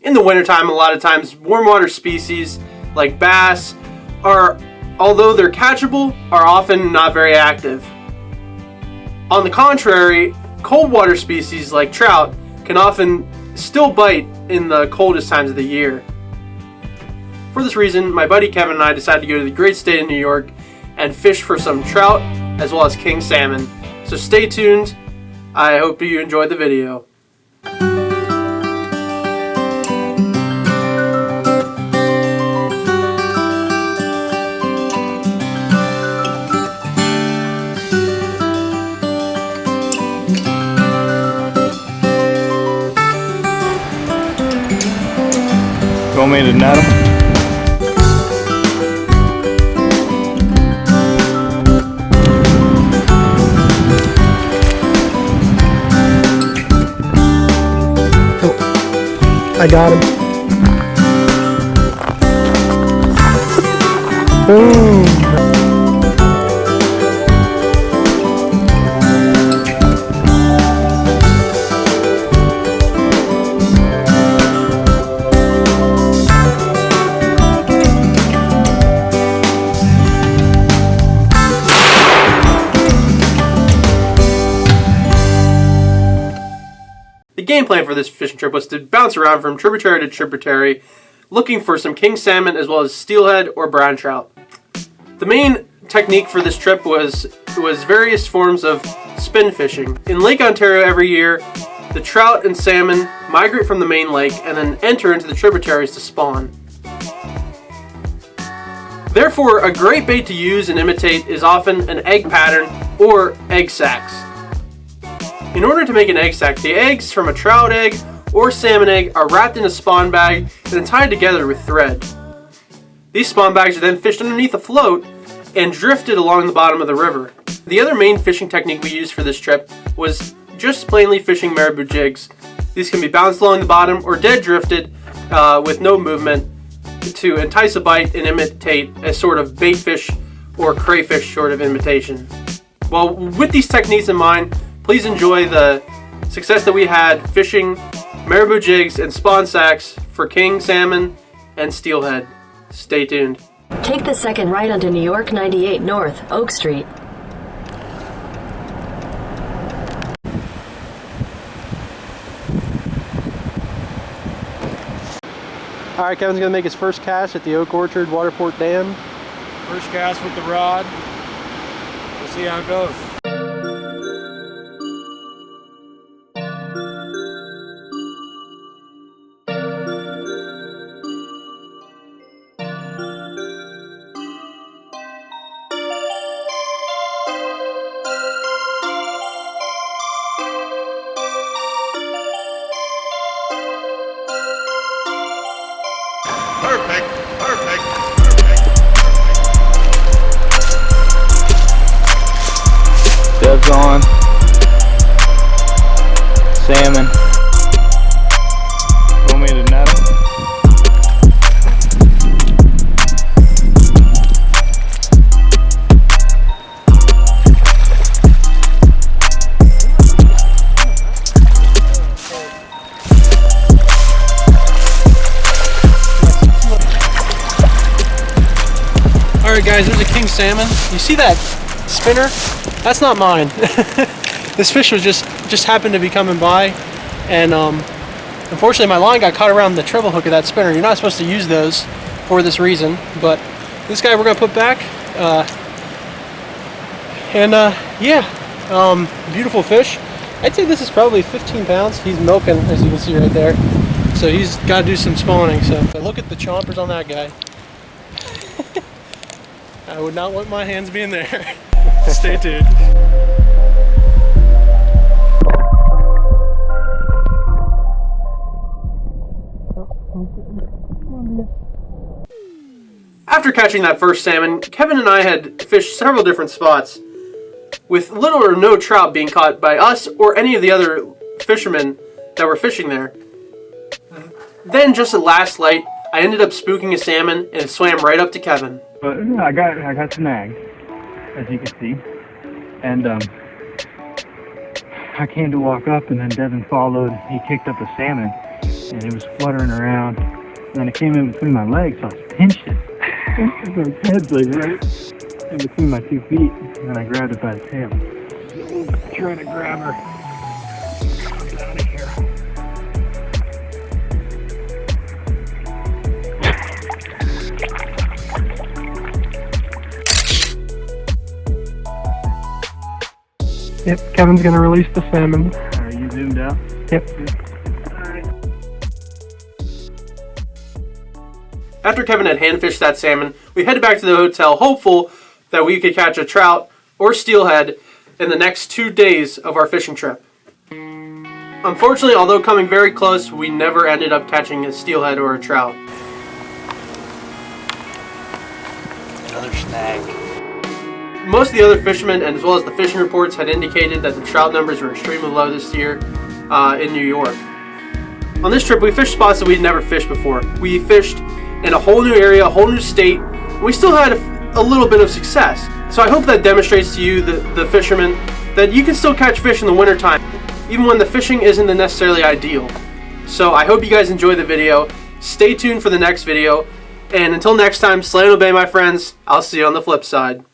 In the wintertime, a lot of times, warm water species like bass are, although they're catchable, are often not very active. On the contrary, cold water species like trout can often still bite in the coldest times of the year. For this reason, my buddy Kevin and I decided to go to the great state of New York and fish for some trout as well as king salmon. So stay tuned. I hope you enjoyed the video. You want me to net them? Oh, I got him. Boom! The game plan for this fishing trip was to bounce around from tributary to tributary, looking for some king salmon as well as steelhead or brown trout. The main technique for this trip was various forms of spin fishing. In Lake Ontario every year, the trout and salmon migrate from the main lake and then enter into the tributaries to spawn. Therefore, a great bait to use and imitate is often an egg pattern or egg sacs. In order to make an egg sac, the eggs from a trout egg or salmon egg are wrapped in a spawn bag and then tied together with thread. These spawn bags are then fished underneath a float and drifted along the bottom of the river. The other main fishing technique we used for this trip was just plainly fishing marabou jigs. These can be bounced along the bottom or dead drifted with no movement to entice a bite and imitate a sort of bait fish or crayfish sort of imitation. Well, with these techniques in mind, please enjoy the success that we had fishing marabou jigs and spawn sacks for king salmon and steelhead. Stay tuned. Take the second right onto New York 98 North, Oak Street. Alright, Kevin's going to make his first cast at the Oak Orchard Waterport Dam. First cast with the rod. We'll see how it goes. Perfect, perfect, perfect. Dev's on. Salmon. Want me to net them? Alright guys, there's a king salmon. You see that spinner? That's not mine. This fish was just happened to be coming by, and unfortunately my line got caught around the treble hook of that spinner. You're not supposed to use those for this reason, but this guy we're gonna put back. Beautiful fish. I'd say this is probably 15 pounds. He's milking, as you can see right there. So he's got to do some spawning. So look at the chompers on that guy. I would not want my hands being there. Stay tuned. After catching that first salmon, Kevin and I had fished several different spots, with little or no trout being caught by us or any of the other fishermen that were fishing there. Then, just at last light, I ended up spooking a salmon and swam right up to Kevin. But I got snagged, as you can see, and I came to walk up, and then Devin followed. He kicked up a salmon, and it was fluttering around. And then it came in between my legs, so I was pinching it. So its head's like right in between my 2 feet, and then I grabbed it by the tail. Trying to grab her. Get out of here. Yep, Kevin's gonna release the salmon. Are you zoomed out? Yep. After Kevin had hand-fished that salmon, we headed back to the hotel hopeful that we could catch a trout or steelhead in the next 2 days of our fishing trip. Unfortunately, although coming very close, we never ended up catching a steelhead or a trout. Another snag. Most of the other fishermen, and as well as the fishing reports, had indicated that the trout numbers were extremely low this year in New York. On this trip, we fished spots that we'd never fished before. We fished in a whole new area, a whole new state. We still had a little bit of success. So I hope that demonstrates to you, the fishermen, that you can still catch fish in the wintertime, even when the fishing isn't necessarily ideal. So I hope you guys enjoy the video. Stay tuned for the next video. And until next time, slay and obey, my friends. I'll see you on the flip side.